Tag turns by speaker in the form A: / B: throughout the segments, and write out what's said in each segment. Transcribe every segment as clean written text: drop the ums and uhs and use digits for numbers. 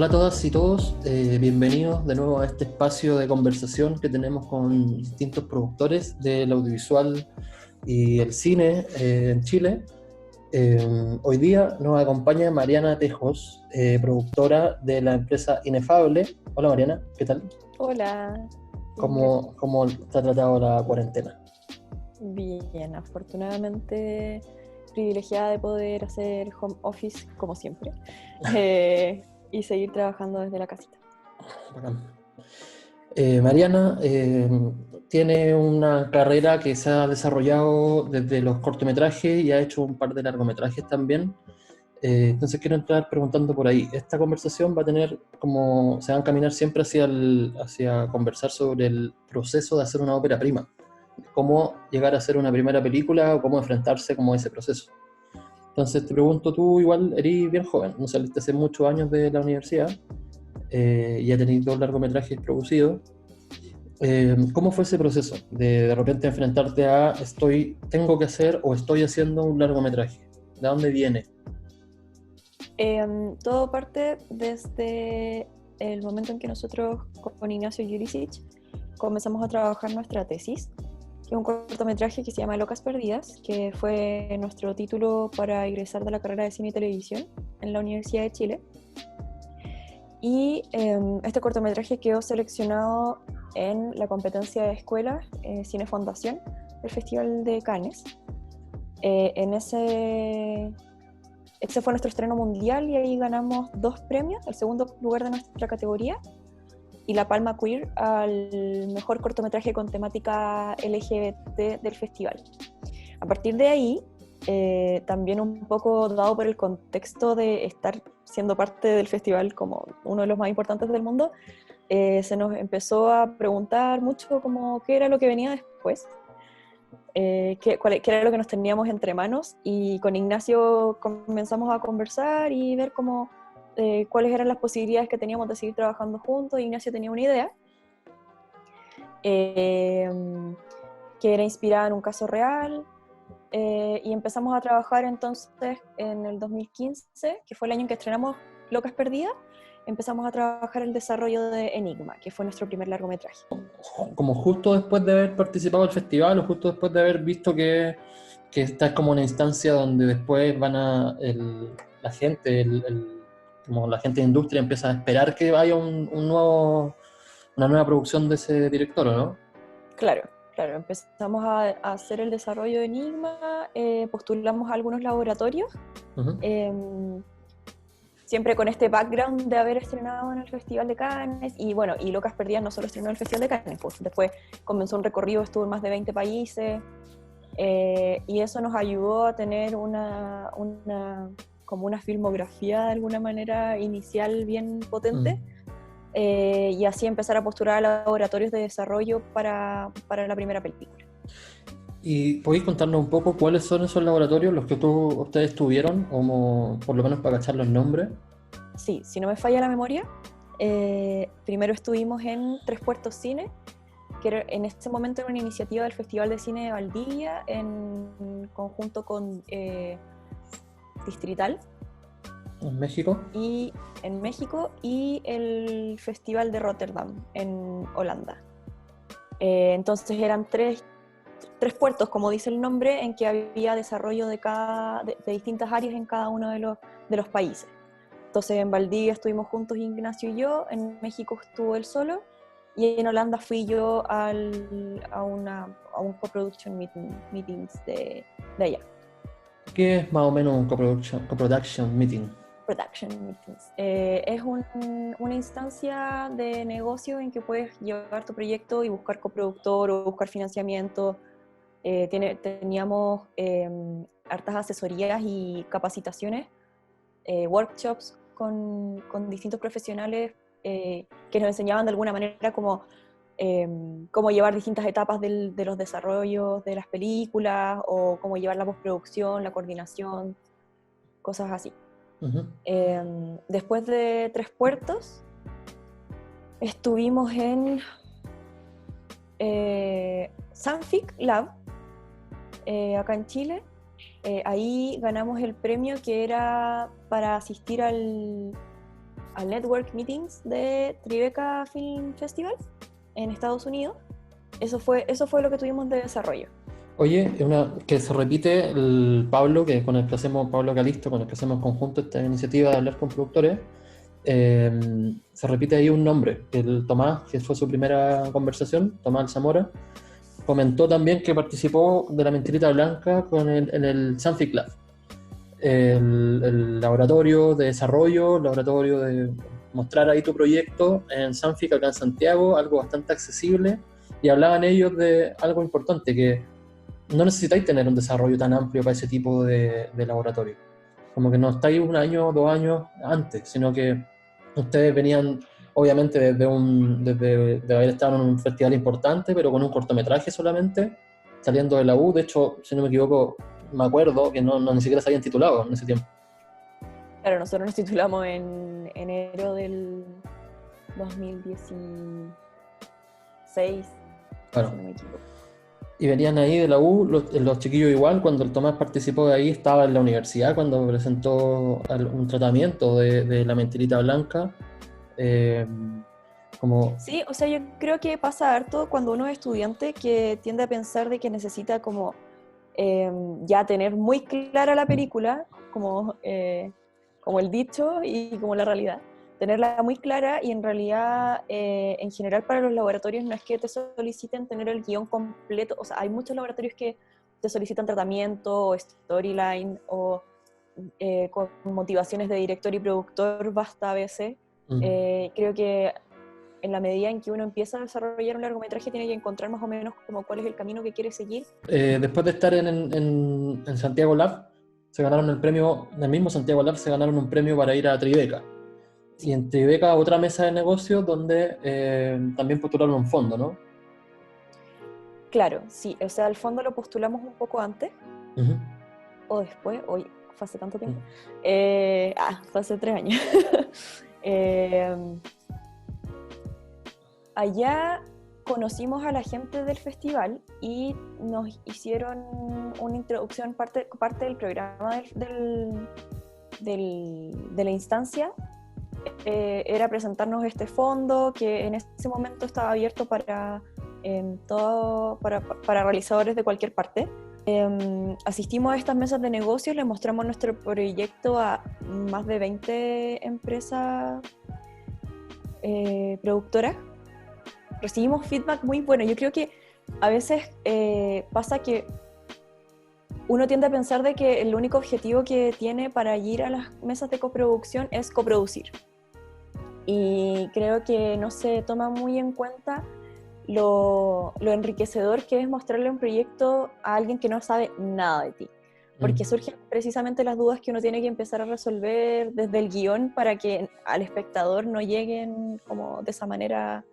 A: Hola a todas y todos, bienvenidos de nuevo a este espacio de conversación que tenemos con distintos productores del audiovisual y el cine en Chile. Hoy día nos acompaña Mariana Tejos, productora de la empresa Inefable. Hola Mariana, ¿qué tal?
B: Hola, Iker.
A: ¿Cómo te ha tratado la cuarentena?
B: Bien, afortunadamente privilegiada de poder hacer home office como siempre y seguir trabajando desde la casita.
A: Bacán. Mariana tiene una carrera que se ha desarrollado desde los cortometrajes y ha hecho un par de largometrajes también. Entonces quiero entrar preguntando por ahí. Esta conversación va a tener como, se va a encaminar siempre hacia conversar sobre el proceso de hacer una ópera prima, cómo llegar a hacer una primera película o cómo enfrentarse como a ese proceso. Entonces te pregunto, tú igual eres bien joven, no saliste hace muchos años de la universidad, ya tenéis dos largometrajes producidos. ¿Cómo fue ese proceso de repente enfrentarte a tengo que hacer o estoy haciendo un largometraje? ¿De dónde viene?
B: Todo parte desde el momento en que nosotros con Ignacio Jurisic comenzamos a trabajar nuestra tesis, que es un cortometraje que se llama Locas Perdidas, que fue nuestro título para egresar de la carrera de cine y televisión en la Universidad de Chile. Y este cortometraje quedó seleccionado en la competencia de escuelas Cine Fundación del Festival de Cannes. Ese fue nuestro estreno mundial y ahí ganamos 2 premios, el segundo lugar de nuestra categoría y la Palma Queer al mejor cortometraje con temática LGBT del festival. A partir de ahí, también un poco dado por el contexto de estar siendo parte del festival como uno de los más importantes del mundo, se nos empezó a preguntar mucho como qué era lo que venía después, qué era lo que nos teníamos entre manos, y con Ignacio comenzamos a conversar y ver cómo, cuáles eran las posibilidades que teníamos de seguir trabajando juntos. Ignacio tenía una idea que era inspirada en un caso real, y empezamos a trabajar entonces en el 2015, que fue el año en que estrenamos Locas Perdidas. Empezamos a trabajar el desarrollo de Enigma, que fue nuestro primer largometraje.
A: Como justo después de haber participado del festival o justo después de haber visto que esta es como una instancia donde después la gente, como la gente de industria empieza a esperar que haya una nueva producción de ese director, ¿o no?
B: Claro, claro, empezamos a hacer el desarrollo de Enigma, postulamos a algunos laboratorios,
A: Uh-huh.
B: siempre con este background de haber estrenado en el Festival de Cannes, y bueno, y Locas Perdidas no solo estrenó en el Festival de Cannes, pues después comenzó un recorrido, estuvo en más de 20 países, y eso nos ayudó a tener como una filmografía de alguna manera inicial bien potente, y así empezar a postular a laboratorios de desarrollo para la primera película.
A: ¿Y podéis contarnos un poco cuáles son esos laboratorios, los que ustedes tuvieron, como por lo menos para cachar los nombres?
B: Sí, si no me falla la memoria, primero estuvimos en Tres Puertos Cine, que en ese momento era una iniciativa del Festival de Cine de Valdivia en conjunto con Distrital
A: ¿En México?
B: y en México, y el Festival de Rotterdam en Holanda. Entonces eran tres puertos, como dice el nombre, en que había desarrollo de distintas áreas en cada uno de los países. Entonces en Valdivia estuvimos juntos Ignacio y yo, en México estuvo él solo, y en Holanda fui yo a un co-production meetings de allá.
A: ¿Qué es más o menos un coproduction meeting?
B: Production meetings. Es una instancia de negocio en que puedes llevar tu proyecto y buscar coproductor o buscar financiamiento. Teníamos hartas asesorías y capacitaciones, workshops con distintos profesionales que nos enseñaban de alguna manera cómo llevar distintas etapas de los desarrollos de las películas, o cómo llevar la postproducción, la coordinación, cosas así.
A: Uh-huh.
B: Después de Tres Puertos, estuvimos en Sanfic Lab, acá en Chile. Ahí ganamos el premio que era para asistir al Network Meetings de Tribeca Film Festival en Estados Unidos. Eso fue lo que tuvimos de desarrollo.
A: Oye, que se repite Pablo, Pablo Calisto, con el que hacemos conjunto esta iniciativa de hablar con productores, se repite ahí un nombre, el Tomás, que fue su primera conversación, Tomás Zamora, comentó también que participó de la Mentirita Blanca en el Sanfic Lab, el laboratorio de desarrollo, el laboratorio de mostrar ahí tu proyecto en Sanfic acá en Santiago, algo bastante accesible, y hablaban ellos de algo importante, que no necesitáis tener un desarrollo tan amplio para ese tipo de laboratorio. Como que no estáis 1 año o 2 años antes, sino que ustedes venían obviamente de haber estado en un festival importante, pero con un cortometraje solamente, saliendo de la U. De hecho, si no me equivoco, me acuerdo que no ni siquiera se habían titulado en ese tiempo.
B: Claro, nosotros nos titulamos en enero del 2016,
A: Claro.
B: si no me equivoco.
A: Y venían ahí de la U, los chiquillos igual, cuando el Tomás participó de ahí, estaba en la universidad cuando presentó un tratamiento de la mentirita blanca.
B: Sí, o sea, yo creo que pasa harto cuando uno es estudiante que tiende a pensar de que necesita como ya tener muy clara la película, como el dicho y como la realidad. Tenerla muy clara, y en realidad, en general para los laboratorios no es que te soliciten tener el guión completo. O sea, hay muchos laboratorios que te solicitan tratamiento o storyline o con motivaciones de director y productor, basta a veces. Creo que en la medida en que uno empieza a desarrollar un largometraje tiene que encontrar más o menos como cuál es el camino que quiere seguir.
A: Después de estar en Santiago Lab, se ganaron el premio, en el mismo Santiago Lab se ganaron un premio para ir a Tribeca. Y en Tribeca otra mesa de negocios donde también postularon un fondo, ¿no?
B: Claro, sí, o sea, el fondo lo postulamos un poco antes,
A: Uh-huh.
B: o después, hoy fue hace tanto tiempo, fue hace 3 años. Allá conocimos a la gente del festival y nos hicieron una introducción, parte del programa de la instancia. Era presentarnos este fondo que en ese momento estaba abierto para realizadores de cualquier parte. Asistimos a estas mesas de negocios, le mostramos nuestro proyecto a más de 20 empresas productoras. Recibimos feedback muy bueno. Yo creo que a veces pasa que uno tiende a pensar de que el único objetivo que tiene para ir a las mesas de coproducción es coproducir. Y creo que no se toma muy en cuenta lo enriquecedor que es mostrarle un proyecto a alguien que no sabe nada de ti. Porque surgen precisamente las dudas que uno tiene que empezar a resolver desde el guión para que al espectador no lleguen como de esa manera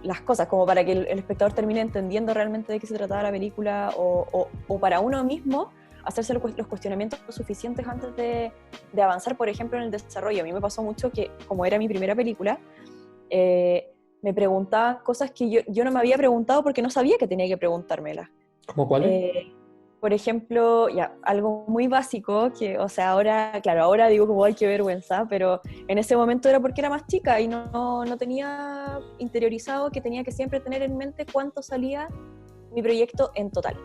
B: las cosas, como para que el espectador termine entendiendo realmente de qué se trataba la película, o para uno mismo hacerse los cuestionamientos suficientes antes de avanzar, por ejemplo, en el desarrollo. A mí me pasó mucho que, como era mi primera película, me preguntaban cosas que yo no me había preguntado porque no sabía que tenía que preguntármelas.
A: ¿Cómo cuáles?
B: Por ejemplo, ya, algo muy básico, que, o sea, ahora digo como, ay, qué vergüenza, pero en ese momento era porque era más chica y no tenía interiorizado que tenía que siempre tener en mente cuánto salía mi proyecto en total.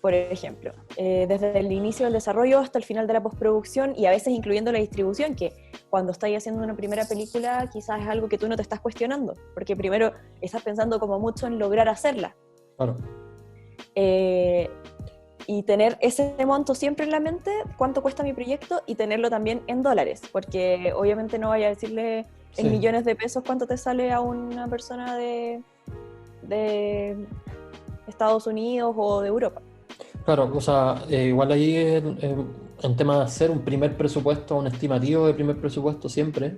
B: Por ejemplo, desde el inicio del desarrollo hasta el final de la postproducción, y a veces incluyendo la distribución, que cuando estás haciendo una primera película quizás es algo que tú no te estás cuestionando, porque primero estás pensando como mucho en lograr hacerla.
A: Claro.
B: Y tener ese monto siempre en la mente, cuánto cuesta mi proyecto, y tenerlo también en dólares, porque obviamente no vaya a decirle en millones de pesos cuánto te sale a una persona de Estados Unidos o de Europa.
A: Claro, o sea, igual ahí en tema de hacer un primer presupuesto, un estimativo de primer presupuesto siempre,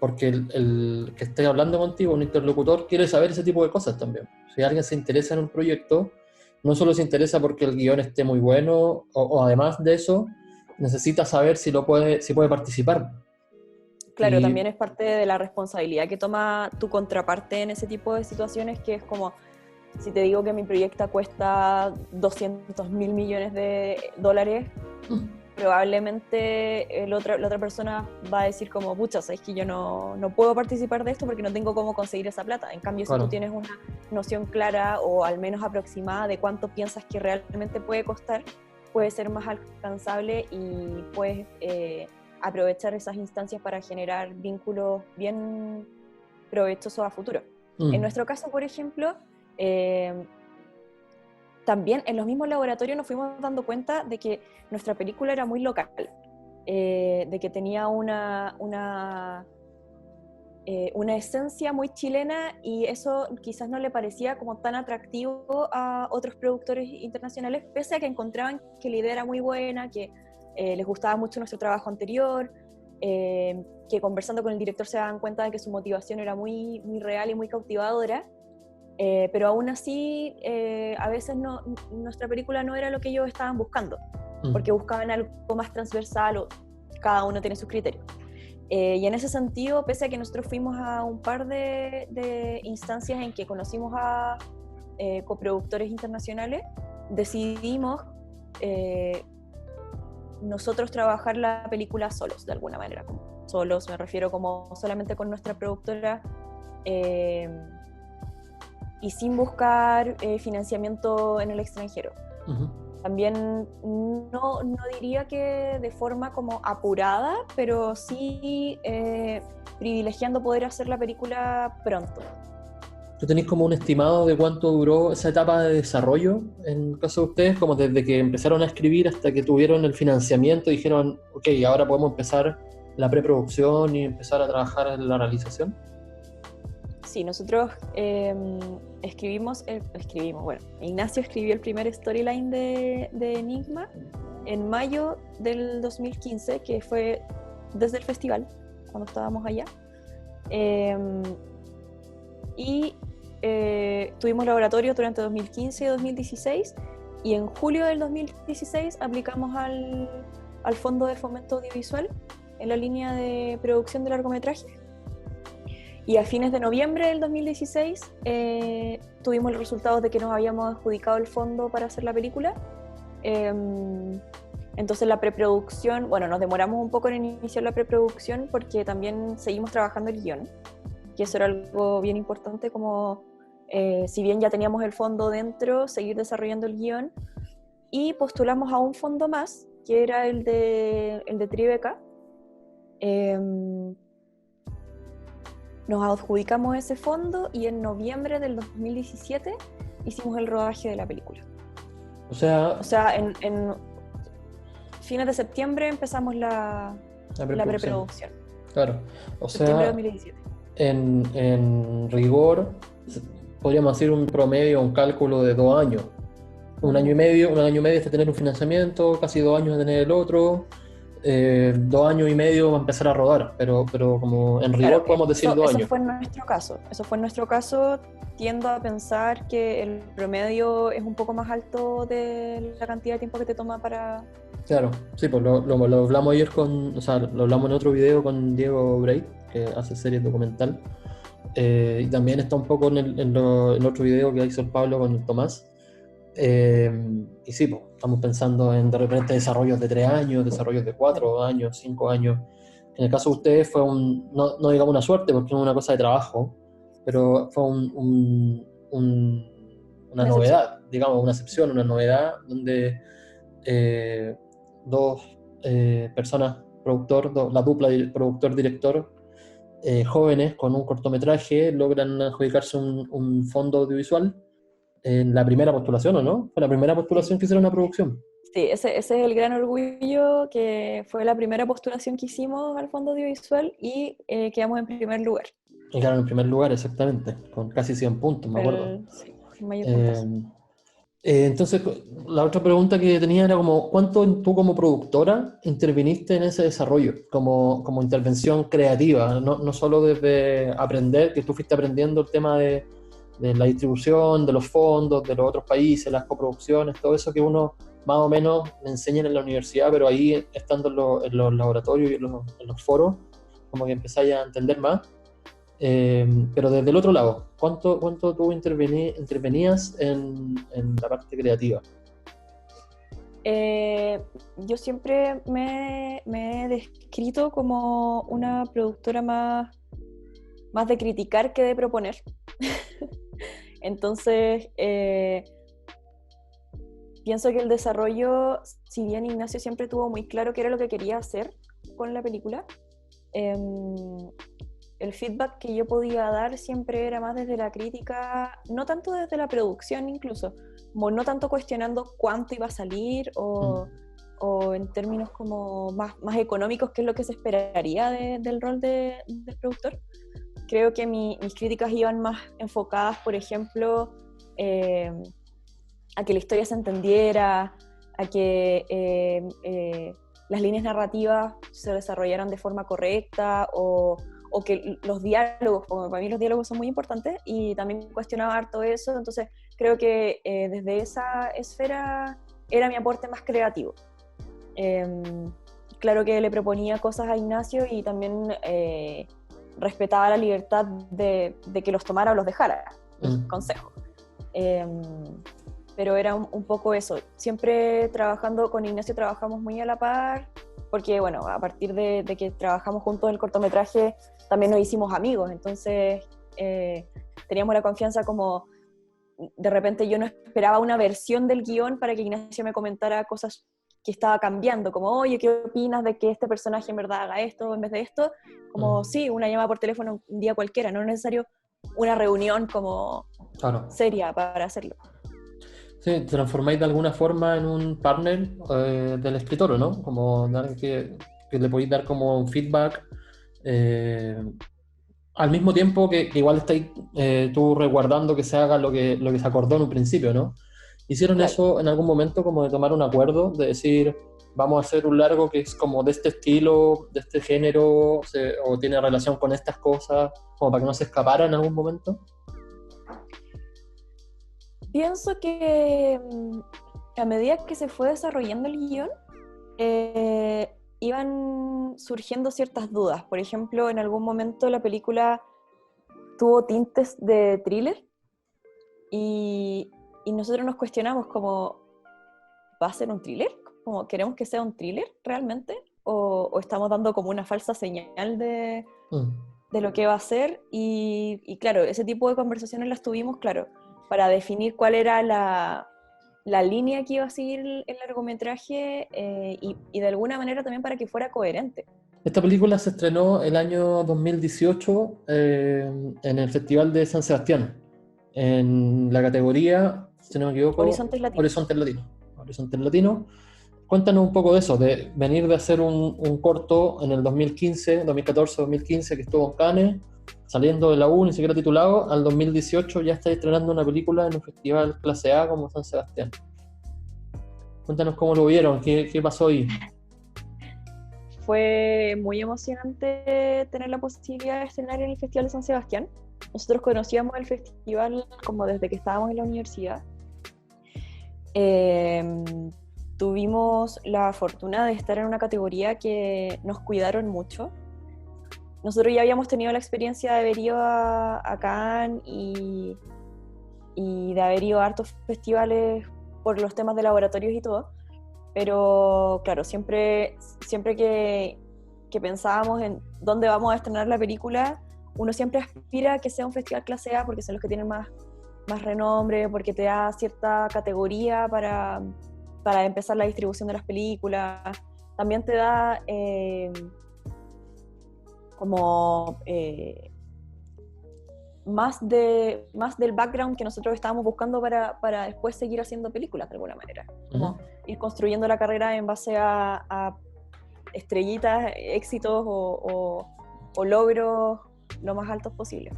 A: porque el que esté hablando contigo, un interlocutor, quiere saber ese tipo de cosas también. Si alguien se interesa en un proyecto, no solo se interesa porque el guión esté muy bueno, o además de eso, necesita saber si puede participar.
B: Claro, también es parte de la responsabilidad que toma tu contraparte en ese tipo de situaciones, que es como, si te digo que mi proyecto cuesta $200 mil millones, probablemente la otra persona va a decir como, pucha, sabes que yo no puedo participar de esto porque no tengo cómo conseguir esa plata. En cambio, si tú tienes una noción clara o al menos aproximada de cuánto piensas que realmente puede costar, puede ser más alcanzable y puedes aprovechar esas instancias para generar vínculos bien provechosos a futuro. En nuestro caso, por ejemplo, también en los mismos laboratorios nos fuimos dando cuenta de que nuestra película era muy local, de que tenía una esencia muy chilena, y eso quizás no le parecía como tan atractivo a otros productores internacionales, pese a que encontraban que la idea era muy buena, que les gustaba mucho nuestro trabajo anterior, que conversando con el director se daban cuenta de que su motivación era muy, muy real y muy cautivadora. Pero aún así, a veces nuestra película no era lo que ellos estaban buscando, porque buscaban algo más transversal, o cada uno tiene sus criterios. Y en ese sentido, pese a que nosotros fuimos a un par de instancias en que conocimos a coproductores internacionales, decidimos nosotros trabajar la película solos, de alguna manera. Solos, me refiero como solamente con nuestra productora, y sin buscar financiamiento en el extranjero. Uh-huh. También no diría que de forma como apurada, pero sí privilegiando poder hacer la película pronto.
A: ¿Tú tenés como un estimado de cuánto duró esa etapa de desarrollo en el caso de ustedes? Como desde que empezaron a escribir hasta que tuvieron el financiamiento y dijeron, ok, ahora podemos empezar la preproducción y empezar a trabajar en la realización.
B: Sí, nosotros escribimos, bueno, Ignacio escribió el primer storyline de Enigma en mayo del 2015, que fue desde el festival, cuando estábamos allá. Tuvimos laboratorio durante 2015 y 2016, y en julio del 2016 aplicamos al Fondo de Fomento Audiovisual en la línea de producción de largometraje. Y a fines de noviembre del 2016 tuvimos los resultados de que nos habíamos adjudicado el fondo para hacer la película. Entonces la preproducción, bueno, nos demoramos un poco en iniciar la preproducción porque también seguimos trabajando el guión, que eso era algo bien importante, como si bien ya teníamos el fondo dentro, seguir desarrollando el guión. Y postulamos a un fondo más, que era el de Tribeca. Nos adjudicamos ese fondo y en noviembre del 2017 hicimos el rodaje de la película. O sea en fines de septiembre empezamos la preproducción.
A: Claro, o
B: septiembre
A: sea,
B: de 2017.
A: En rigor, podríamos hacer un promedio, un cálculo de 2 años. Un año y medio hasta tener un financiamiento, casi 2 años de tener el otro. 2 años y medio va a empezar a rodar, pero como en rigor, claro, podemos decir 2 años.
B: Eso fue en nuestro caso. Tiendo a pensar que el promedio es un poco más alto de la cantidad de tiempo que te toma para...
A: Claro, sí, pues lo hablamos ayer lo hablamos en otro video con Diego Bray, que hace series documental, y también está un poco en otro video que hizo el Pablo con el Tomás. Y sí, pues, estamos pensando en de repente desarrollos de 3 años, desarrollos de 4 años, 5 años. En el caso de ustedes fue no digamos una suerte, porque es una cosa de trabajo, pero fue una novedad, digamos, una excepción, una novedad, donde 2 personas, la dupla productor-director, jóvenes con un cortometraje, logran adjudicarse un fondo audiovisual en la primera postulación, ¿o no? Fue la primera postulación que hicieron una producción.
B: Sí, ese es el gran orgullo, que fue la primera postulación que hicimos al Fondo Audiovisual y quedamos en primer lugar.
A: Y claro, en primer lugar, exactamente, con casi 100 puntos, me acuerdo.
B: Sí, mayor puntaje.
A: Entonces, la otra pregunta que tenía era como, ¿cuánto tú como productora interviniste en ese desarrollo, como intervención creativa? No solo desde aprender, que tú fuiste aprendiendo el tema de la distribución, de los fondos, de los otros países, las coproducciones, todo eso que uno más o menos le enseñan en la universidad, pero ahí estando en los laboratorios y en los foros, como que empezáis a entender más. Pero desde el otro lado, ¿cuánto tú intervenías en la parte creativa?
B: Yo siempre me he descrito como una productora más de criticar que de proponer. Entonces, pienso que el desarrollo, si bien Ignacio siempre tuvo muy claro qué era lo que quería hacer con la película, el feedback que yo podía dar siempre era más desde la crítica, no tanto desde la producción incluso, como no tanto cuestionando cuánto iba a salir o en términos como más económicos, que es lo que se esperaría del rol del productor. Creo que mis críticas iban más enfocadas, por ejemplo, a que la historia se entendiera, a que las líneas narrativas se desarrollaran de forma correcta o que los diálogos, como para mí los diálogos son muy importantes, y también cuestionaba harto eso. Entonces creo que desde esa esfera era mi aporte más creativo. Claro que le proponía cosas a Ignacio y también respetaba la libertad de que los tomara o los dejara, el consejo. Pero era un poco eso. Siempre trabajando con Ignacio trabajamos muy a la par, porque bueno, a partir de que trabajamos juntos el cortometraje también nos hicimos amigos, entonces teníamos la confianza como de repente yo no esperaba una versión del guión para que Ignacio me comentara cosas que estaba cambiando, como oye, ¿qué opinas de que este personaje en verdad haga esto en vez de esto? Como sí, una llamada por teléfono un día cualquiera, no es necesario una reunión como seria para hacerlo.
A: Sí, transformáis de alguna forma en un partner del escritor, ¿no? Como que le podéis dar como un feedback al mismo tiempo que igual estáis tú resguardando que se haga lo que se acordó en un principio, ¿no? ¿Hicieron eso en algún momento, como de tomar un acuerdo, de decir, vamos a hacer un largo que es como de este estilo, de este género, o tiene relación con estas cosas, como para que no se escapara en algún momento?
B: Pienso que a medida que se fue desarrollando el guión, iban surgiendo ciertas dudas. Por ejemplo, en algún momento la película tuvo tintes de thriller y nosotros nos cuestionamos como, ¿va a ser un thriller? Como, ¿queremos que sea un thriller realmente? ¿O estamos dando como una falsa señal de lo que va a ser? Y claro, ese tipo de conversaciones las tuvimos, claro, para definir cuál era la línea que iba a seguir el largometraje y de alguna manera también para que fuera coherente.
A: Esta película se estrenó el año 2018 en el Festival de San Sebastián, en la categoría, si no me equivoco,
B: Horizontes Latinos.
A: Horizontes Latinos. Cuéntanos un poco de eso, de venir de hacer un corto en el 2014-2015 que estuvo en Cannes, saliendo de la U, ni siquiera titulado, al 2018 ya estáis estrenando una película en un festival clase A como San Sebastián. Cuéntanos cómo lo vieron, qué pasó ahí.
B: Fue muy emocionante tener la posibilidad de estrenar en el Festival de San Sebastián. Nosotros conocíamos el festival como desde que estábamos en la universidad. Tuvimos la fortuna de estar en una categoría que nos cuidaron mucho. Nosotros ya habíamos tenido la experiencia de haber ido a Cannes y de haber ido a hartos festivales por los temas de laboratorios y todo, pero claro, siempre que pensábamos en dónde vamos a estrenar la película, uno siempre aspira a que sea un festival clase A porque son los que tienen más renombre, porque te da cierta categoría para empezar la distribución de las películas. También te da más del background que nosotros estábamos buscando para después seguir haciendo películas de alguna manera. Como ir construyendo la carrera en base a estrellitas, éxitos o logros lo más altos posibles.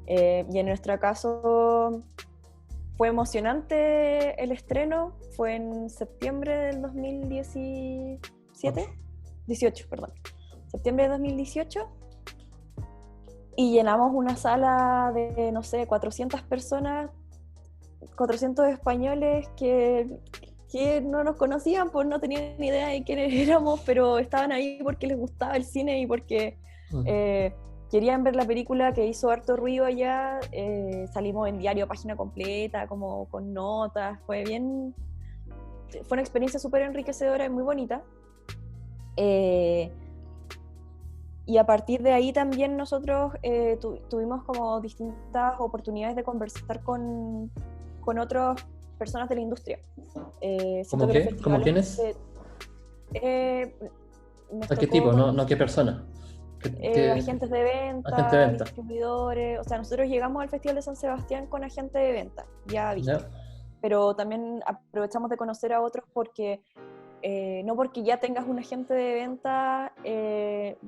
B: Y en nuestro caso fue emocionante el estreno, fue en septiembre del 18, perdón. Septiembre de 2018, y llenamos una sala de, no sé, 400 personas, 400 españoles que no nos conocían, pues no tenían ni idea de quiénes éramos, pero estaban ahí porque les gustaba el cine y porque querían ver la película, que hizo harto ruido allá. Salimos en diario, página completa, como con notas, fue fue una experiencia súper enriquecedora y muy bonita. Eh, y a partir de ahí también nosotros tuvimos como distintas oportunidades de conversar con otras personas de la industria.
A: ¿Cómo
B: Siento que los
A: qué? ¿Cómo
B: festivales
A: quiénes?
B: nos
A: ¿A qué
B: tocó
A: tipo? No, no
B: conocer
A: qué persona. ¿Qué
B: agentes de
A: agente de
B: venta,
A: venta?
B: distribuidores. O sea, nosotros llegamos al Festival de San Sebastián con agente de venta, ya visto.
A: ¿Ya?
B: Pero también aprovechamos de conocer a otros porque no porque ya tengas un agente de venta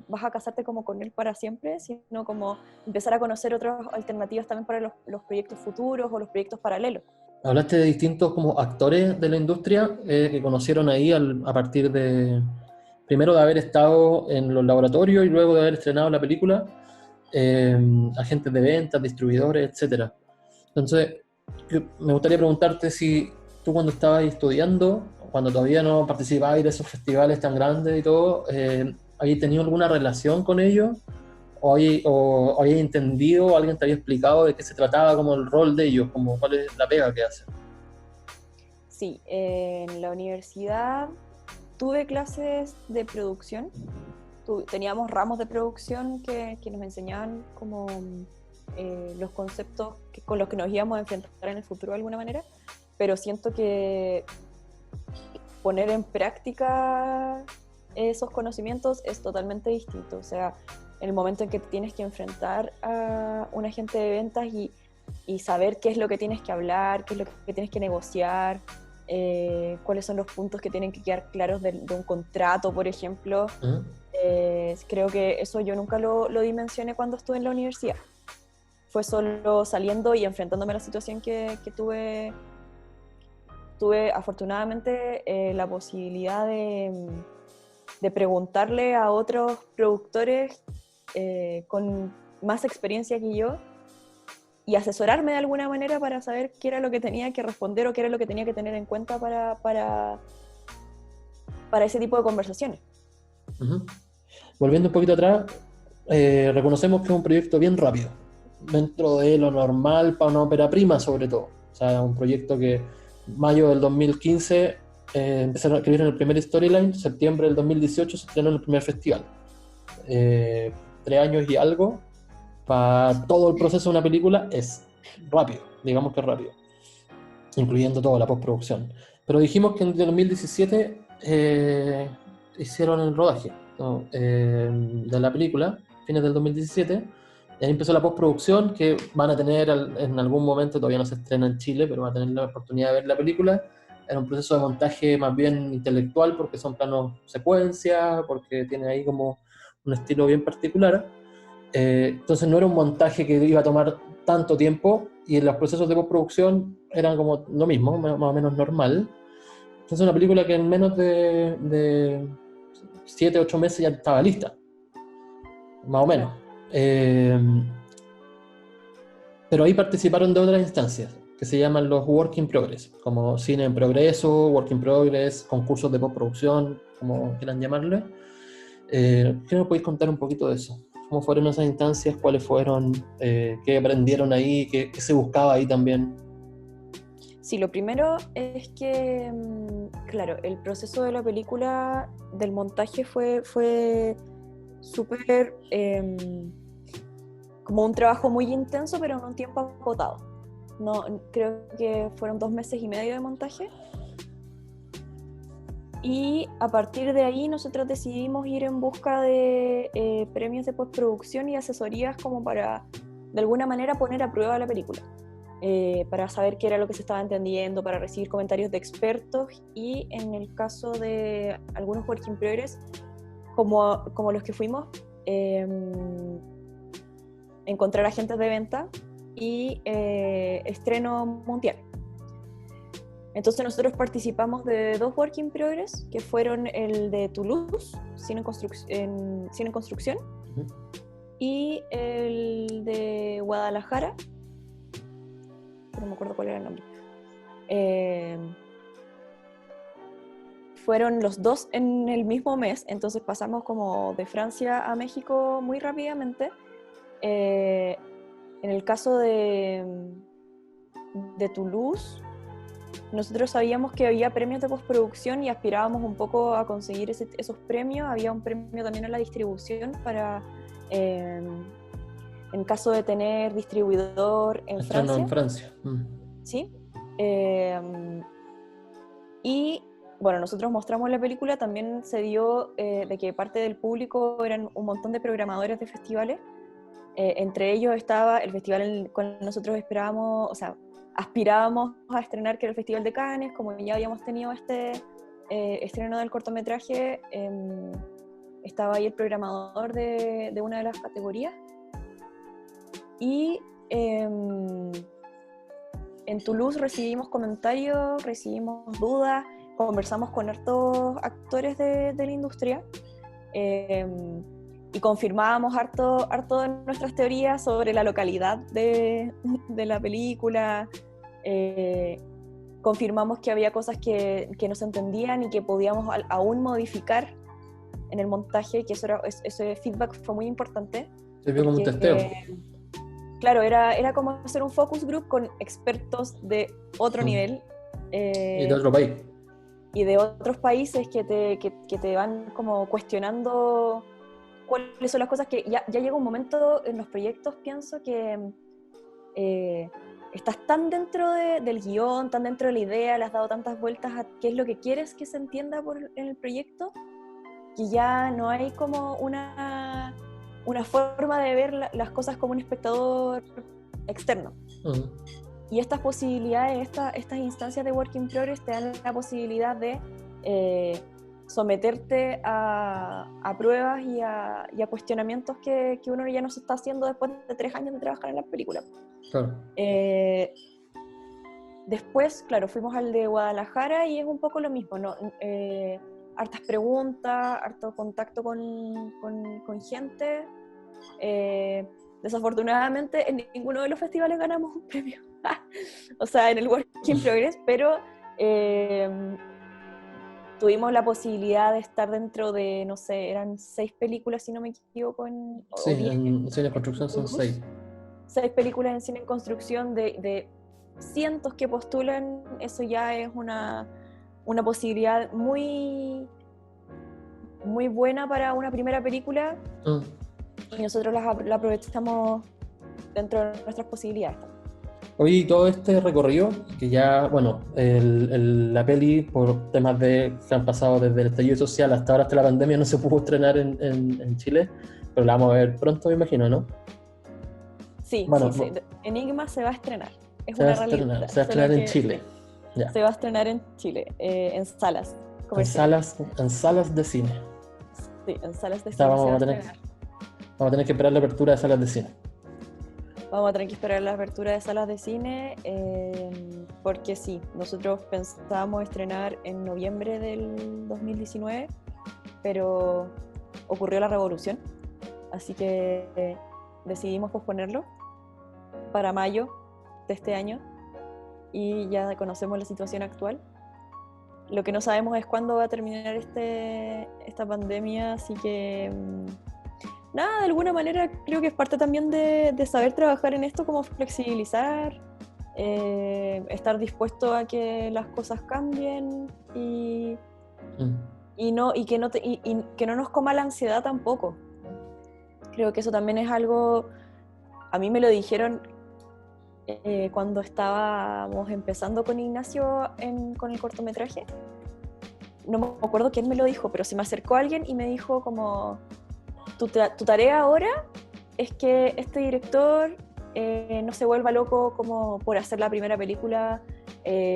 B: vas a casarte como con él para siempre, sino como empezar a conocer otras alternativas también para los proyectos futuros o los proyectos paralelos.
A: Hablaste de distintos como actores de la industria que conocieron ahí a partir de, primero de haber estado en los laboratorios y luego de haber estrenado la película, eh, agentes de ventas, distribuidores, etcétera. Entonces, me gustaría preguntarte si tú cuando estabas estudiando, cuando todavía no participabas de esos festivales tan grandes y todo, ¿habías tenido alguna relación con ellos? ¿O habías entendido, o alguien te había explicado de qué se trataba, como el rol de ellos, como cuál es la pega que hacen?
B: Sí, en la universidad tuve clases de producción, teníamos ramos de producción que nos enseñaban como los conceptos con los que nos íbamos a enfrentar en el futuro de alguna manera, pero siento que poner en práctica esos conocimientos es totalmente distinto. O sea, en el momento en que tienes que enfrentar a un agente de ventas y saber qué es lo que tienes que hablar, qué es lo que tienes que negociar, cuáles son los puntos que tienen que quedar claros de un contrato, por ejemplo.
A: ¿Mm?
B: Creo que eso yo nunca lo dimensioné cuando estuve en la universidad. Fue solo saliendo y enfrentándome a la situación que tuve afortunadamente la posibilidad de preguntarle a otros productores con más experiencia que yo y asesorarme de alguna manera para saber qué era lo que tenía que responder o qué era lo que tenía que tener en cuenta para ese tipo de conversaciones.
A: Ujú. Volviendo un poquito atrás, reconocemos que es un proyecto bien rápido, dentro de lo normal para una ópera prima sobre todo. O sea, un proyecto que mayo del 2015 empezaron a escribir en el primer storyline, septiembre del 2018 se estrenó en el primer festival. 3 años y algo para todo el proceso de una película es rápido, digamos que es rápido, incluyendo toda la postproducción. Pero dijimos que en el 2017 hicieron el rodaje, ¿no? De la película, fines del 2017, y ahí empezó la postproducción, que van a tener en algún momento, todavía no se estrena en Chile, pero van a tener la oportunidad de ver la película. Era un proceso de montaje más bien intelectual, porque son planos secuencia, porque tiene ahí como un estilo bien particular. Entonces no era un montaje que iba a tomar tanto tiempo y los procesos de postproducción eran como lo mismo, más o menos normal. Entonces una película que en menos de 7, 8 meses ya estaba lista, más o menos.
B: Claro.
A: Eh, pero ahí participaron de otras instancias que se llaman los Work in Progress, como cine en progreso, Work in Progress, concursos de postproducción, como quieran llamarle. ¿Qué me podéis contar un poquito de eso? ¿Cómo fueron esas instancias? ¿Cuáles fueron? ¿Qué aprendieron ahí? ¿Qué se buscaba ahí también?
B: Sí, lo primero es que, claro, el proceso de la película, del montaje fue súper como un trabajo muy intenso, pero en un tiempo acotado. No, creo que fueron 2 meses y medio de montaje. Y a partir de ahí nosotros decidimos ir en busca de premios de postproducción y asesorías como para, de alguna manera, poner a prueba la película. Para saber qué era lo que se estaba entendiendo, para recibir comentarios de expertos y en el caso de algunos work in progress, como los que fuimos, encontrar agentes de venta y estreno mundial. Entonces nosotros participamos de 2 work in progress, que fueron el de Toulouse, Cine en Construcción,
A: Uh-huh.
B: y el de Guadalajara, no me acuerdo cuál era el nombre. Fueron los 2 en el mismo mes, entonces pasamos como de Francia a México muy rápidamente. En el caso de Toulouse, nosotros sabíamos que había premios de postproducción y aspirábamos un poco a conseguir esos premios. Había un premio también a la distribución para, en caso de tener distribuidor en
A: Estreno
B: Francia.
A: en Francia.
B: ¿Sí? Y bueno, nosotros mostramos la película, también se dio de que parte del público eran un montón de programadores de festivales. Entre ellos estaba el festival en el cual nosotros esperábamos, o sea, aspirábamos a estrenar, que era el Festival de Cannes. Como ya habíamos tenido este estreno del cortometraje, estaba ahí el programador de una de las categorías. Y en Toulouse recibimos comentarios, recibimos dudas, conversamos con hartos actores de la industria, y confirmábamos harto de nuestras teorías sobre la localidad de la película. Confirmamos que había cosas que no se entendían y que podíamos aún modificar en el montaje, que ese feedback fue muy importante.
A: Se vio como un testeo.
B: Claro, era como hacer un focus group con expertos de otro nivel.
A: Y de otro país.
B: Y de otros países que te van como cuestionando cuáles son las cosas que ya llega un momento en los proyectos, pienso que estás tan dentro del guión, tan dentro de la idea, le has dado tantas vueltas a qué es lo que quieres que se entienda en el proyecto, que ya no hay como una forma de ver las cosas como un espectador externo. Y estas posibilidades, estas instancias de Work in Progress te dan la posibilidad de someterte a pruebas y a cuestionamientos que uno ya no se está haciendo después de 3 años de trabajar en la película.
A: Claro.
B: Después, claro, fuimos al de Guadalajara y es un poco lo mismo, ¿no? Hartas preguntas, harto contacto con gente. Desafortunadamente en ninguno de los festivales ganamos un premio. O sea, en el Work in Progress, pero tuvimos la posibilidad de estar dentro de, no sé, eran 6 películas, si no me equivoco.
A: Sí, en cine de construcción son 6.
B: 6 películas en cine en construcción de cientos que postulan. Eso ya es una posibilidad muy, muy buena para una primera película. Y nosotros la aprovechamos dentro de nuestras posibilidades.
A: Oye, y todo este recorrido, que ya, bueno, la peli, por temas que han pasado desde el estallido social hasta ahora, hasta la pandemia, no se pudo estrenar en Chile, pero la vamos a ver pronto, me imagino, ¿no?
B: Sí,
A: bueno,
B: sí. Enigma se va a estrenar. Es
A: se
B: una
A: va a
B: realidad.
A: se va a estrenar en Chile.
B: Sí, ya. Se va a estrenar en Chile, en salas
A: comerciales. En salas de cine.
B: Sí, en salas de cine.
A: Vamos a tener que esperar la apertura de salas de cine.
B: Vamos a tener que esperar la apertura de salas de cine, porque sí, nosotros pensábamos estrenar en noviembre del 2019, pero ocurrió la revolución, así que decidimos posponerlo para mayo de este año y ya conocemos la situación actual. Lo que no sabemos es cuándo va a terminar esta pandemia, así que nada, de alguna manera creo que es parte también de saber trabajar en esto, como flexibilizar, estar dispuesto a que las cosas cambien y que no nos coma la ansiedad tampoco. Creo que eso también es algo, a mí me lo dijeron cuando estábamos empezando con Ignacio con el cortometraje. No me acuerdo quién me lo dijo, pero se me acercó alguien y me dijo como: tu tarea ahora es que este director no se vuelva loco como por hacer la primera película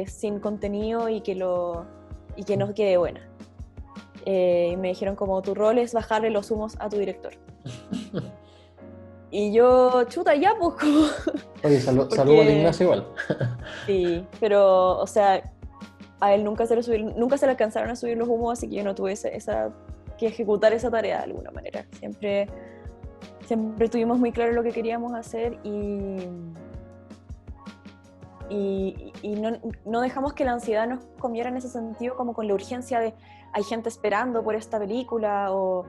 B: sin contenido y que no quede buena. Y me dijeron como: tu rol es bajarle los humos a tu director. Y yo, chuta, ya, pues como...
A: Oye, saludo al Ignacio igual.
B: Sí, pero, o sea, a él nunca se le alcanzaron a subir los humos, así que yo no tuve que ejecutar esa tarea de alguna manera. Siempre tuvimos muy claro lo que queríamos hacer y no dejamos que la ansiedad nos comiera en ese sentido, como con la urgencia de hay gente esperando por esta película o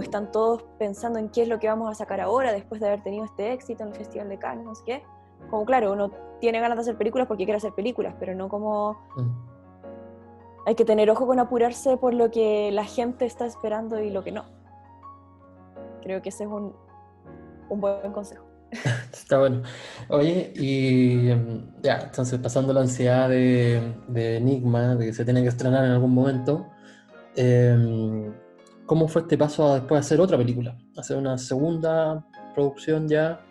B: están todos pensando en qué es lo que vamos a sacar ahora después de haber tenido este éxito en el Festival de Cannes, no sé qué. como claro, uno tiene ganas de hacer películas porque quiere hacer películas, pero no como hay que tener ojo con apurarse por lo que la gente está esperando y lo que no. Creo que ese es un buen consejo.
A: Está bueno. Oye, y ya, entonces pasando la ansiedad de Enigma, de que se tiene que estrenar en algún momento, ¿cómo fue este paso a después hacer otra película? Hacer una segunda producción ya,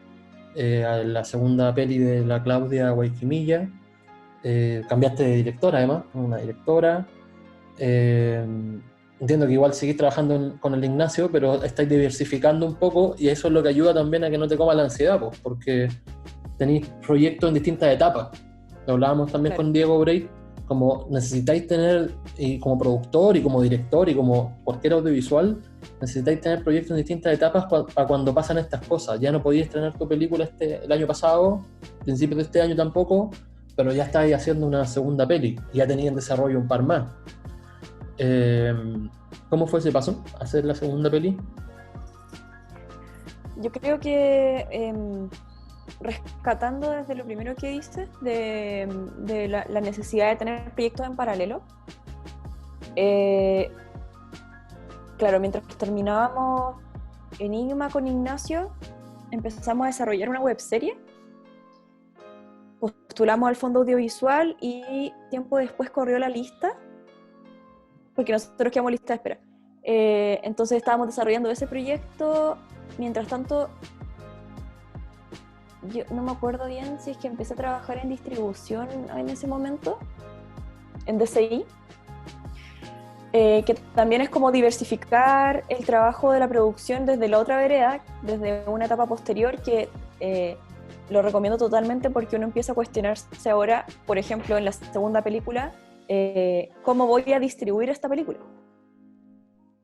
A: a la segunda peli de la Claudia Guayquimilla. Cambiaste de directora además, una directora. Eh, Entiendo que igual seguís trabajando con el Ignacio, pero estáis diversificando un poco y eso es lo que ayuda también a que no te coma la ansiedad, pues, porque tenéis proyectos en distintas etapas. Lo hablábamos también
B: Claro.
A: con Diego Breit, como necesitáis tener, y como productor y como director y como cualquier audiovisual, necesitáis tener proyectos en distintas etapas para cuando pasan estas cosas. Ya no podías estrenar tu película el año pasado, principios de este año tampoco, pero ya estáis haciendo una segunda peli y ya tenías en desarrollo un par más. Eh, ¿Cómo fue ese paso? ¿Hacer la segunda peli?
B: Yo creo que rescatando desde lo primero que dices, de la necesidad de tener proyectos en paralelo, claro, mientras terminábamos Enigma con Ignacio, empezamos a desarrollar una webserie, postulamos al fondo audiovisual y tiempo después corrió la lista, porque nosotros quedamos lista de espera. Entonces estábamos desarrollando ese proyecto. Mientras tanto, yo no me acuerdo bien si es que empecé a trabajar en distribución en ese momento, en DCI, que también es como diversificar el trabajo de la producción desde la otra vereda, desde una etapa posterior, que lo recomiendo totalmente porque uno empieza a cuestionarse ahora, por ejemplo, en la segunda película, ¿cómo voy a distribuir esta película?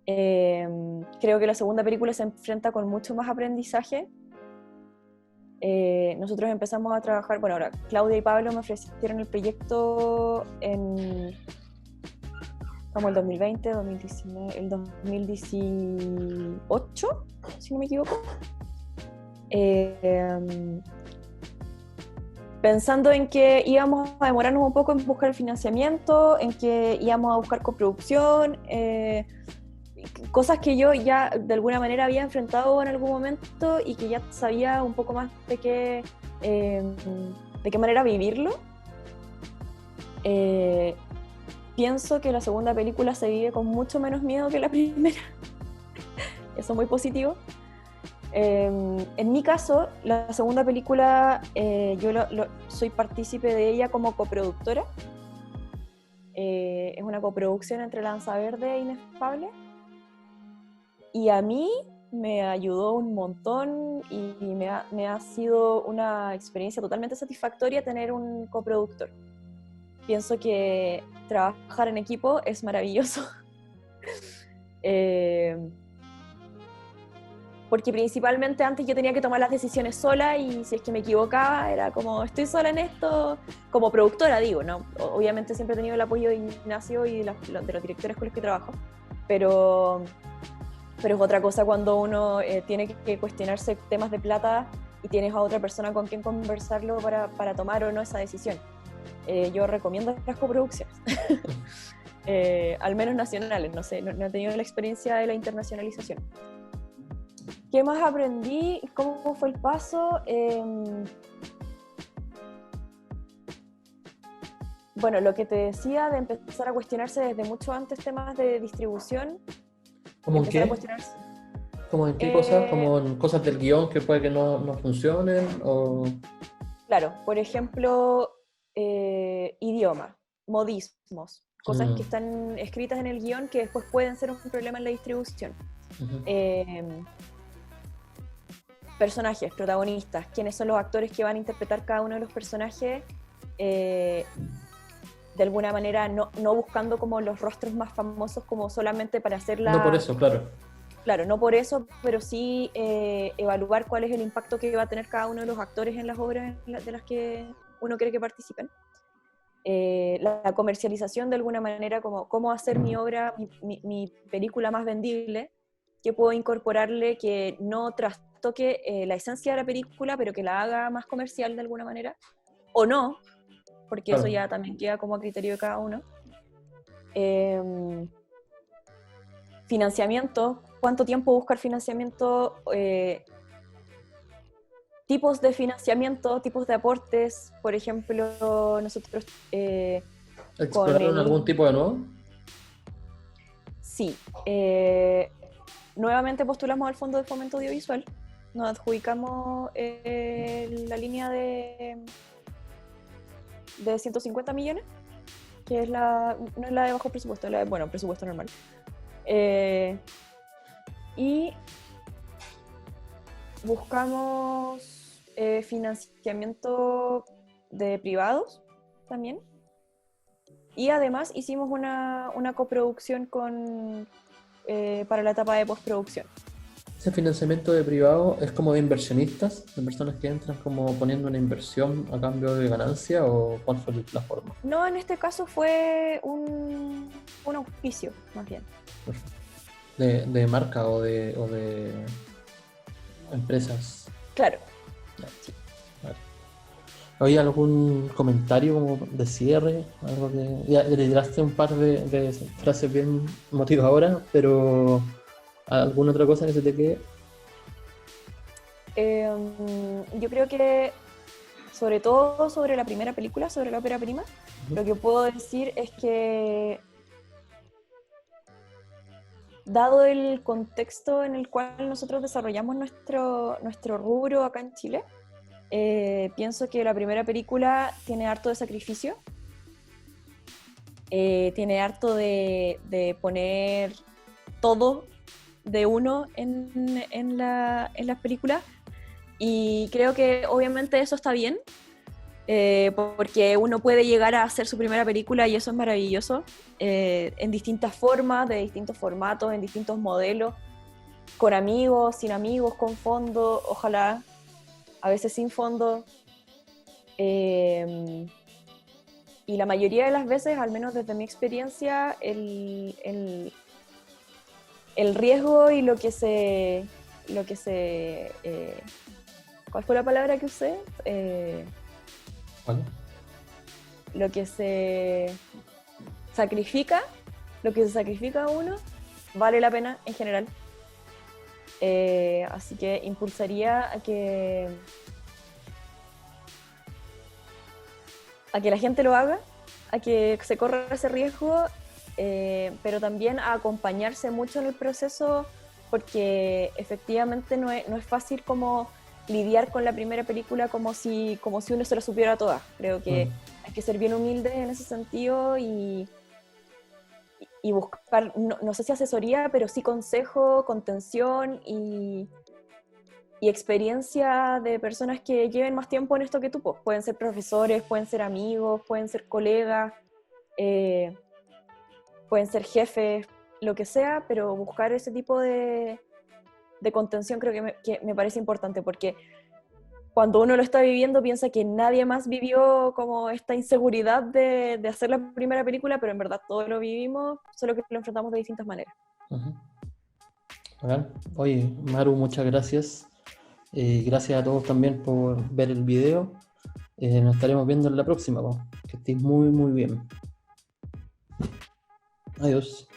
B: Creo que la segunda película se enfrenta con mucho más aprendizaje. Nosotros empezamos a trabajar, bueno, ahora Claudia y Pablo me ofrecieron el proyecto en como el 2020, 2019, el 2018, si no me equivoco. Pensando en que íbamos a demorarnos un poco en buscar el financiamiento, en que íbamos a buscar coproducción, cosas que yo ya de alguna manera había enfrentado en algún momento y que ya sabía un poco más de qué manera vivirlo. Pienso que la segunda película se vive con mucho menos miedo que la primera. Eso es muy positivo. En mi caso, la segunda película, yo soy partícipe de ella como coproductora. Es una coproducción entre Lanza Verde e Inefable. Y a mí me ayudó un montón y me ha sido una experiencia totalmente satisfactoria tener un coproductor. Pienso que trabajar en equipo es maravilloso. Porque principalmente antes yo tenía que tomar las decisiones sola y si es que me equivocaba era como estoy sola en esto, como productora digo, ¿no? Obviamente siempre he tenido el apoyo de Ignacio y de los directores con los que trabajo, pero es otra cosa cuando uno tiene que cuestionarse temas de plata y tienes a otra persona con quien conversarlo para tomar o no esa decisión. Yo recomiendo las coproducciones, al menos nacionales, no sé, no he tenido la experiencia de la internacionalización. ¿Qué más aprendí? ¿Cómo fue el paso? Bueno, lo que te decía de empezar a cuestionarse desde mucho antes temas de distribución.
A: ¿Cómo en
B: Empezar a
A: qué?
B: cuestionarse.
A: ¿Cómo en qué cosas? ¿Como en cosas del guión que puede que no funcionen? O...
B: Claro, por ejemplo, idioma, modismos, cosas que están escritas en el guión que después pueden ser un problema en la distribución. Personajes, protagonistas, quiénes son los actores que van a interpretar cada uno de los personajes, de alguna manera no buscando como los rostros más famosos como solamente para hacer la...
A: No por eso, claro.
B: Claro, no por eso, pero sí evaluar cuál es el impacto que va a tener cada uno de los actores en las obras de las que uno quiere que participen. La comercialización de alguna manera, como cómo hacer mi obra, mi película más vendible, qué puedo incorporarle que no trastoque la esencia de la película, pero que la haga más comercial de alguna manera, o no, porque eso
A: Claro.
B: ya también queda como a criterio de cada uno. Eh, Financiamiento, cuánto tiempo buscar financiamiento, tipos de financiamiento, tipos de aportes. Por ejemplo, nosotros con
A: ¿Exploraron algún
B: el...
A: tipo de nuevo?
B: Sí, nuevamente postulamos al Fondo de Fomento Audiovisual, nos adjudicamos la línea de 150 millones, que es no es la de bajo presupuesto, es la de, bueno, presupuesto normal. Y buscamos financiamiento de privados también. Y además hicimos una coproducción para la etapa de postproducción.
A: ¿Ese financiamiento de privado es como de inversionistas, de personas que entran como poniendo una inversión a cambio de ganancia, o cuál fue la forma?
B: No, en este caso fue un auspicio, más bien.
A: De marca o de empresas.
B: Claro.
A: Sí. Vale. ¿Hay algún comentario como de cierre? Algo que ya le tiraste un par de frases bien motivadoras, pero ¿alguna otra cosa que se te quede?
B: Yo creo que, sobre todo sobre la primera película, sobre la ópera prima, lo que puedo decir es que, dado el contexto en el cual nosotros desarrollamos nuestro rubro acá en Chile, pienso que la primera película tiene harto de sacrificio, tiene harto de poner todo de uno en las películas, y creo que obviamente eso está bien, porque uno puede llegar a hacer su primera película y eso es maravilloso, en distintas formas, de distintos formatos, en distintos modelos, con amigos, sin amigos, con fondo, ojalá, a veces sin fondo. Y la mayoría de las veces, al menos desde mi experiencia, el riesgo y lo que se ¿cuál fue la palabra que usé?
A: ¿Vale?
B: Lo que se sacrifica, lo que se sacrifica a uno, vale la pena en general. Así que impulsaría a que la gente lo haga, a que se corra ese riesgo, pero también a acompañarse mucho en el proceso, porque efectivamente no es fácil como lidiar con la primera película como si uno se la supiera toda. Creo que hay que ser bien humilde en ese sentido y buscar, no sé si asesoría, pero sí consejo, contención y experiencia de personas que lleven más tiempo en esto que tú. Pues. Pueden ser profesores, pueden ser amigos, pueden ser colegas, pueden ser jefes, lo que sea, pero buscar ese tipo de contención creo que me parece importante, porque cuando uno lo está viviendo piensa que nadie más vivió como esta inseguridad de hacer la primera película, pero en verdad todos lo vivimos, solo que lo enfrentamos de distintas maneras.
A: Bacán. Oye, Maru, muchas gracias. Gracias a todos también por ver el video. Nos estaremos viendo en la próxima. Que estéis muy, muy bien. Adiós.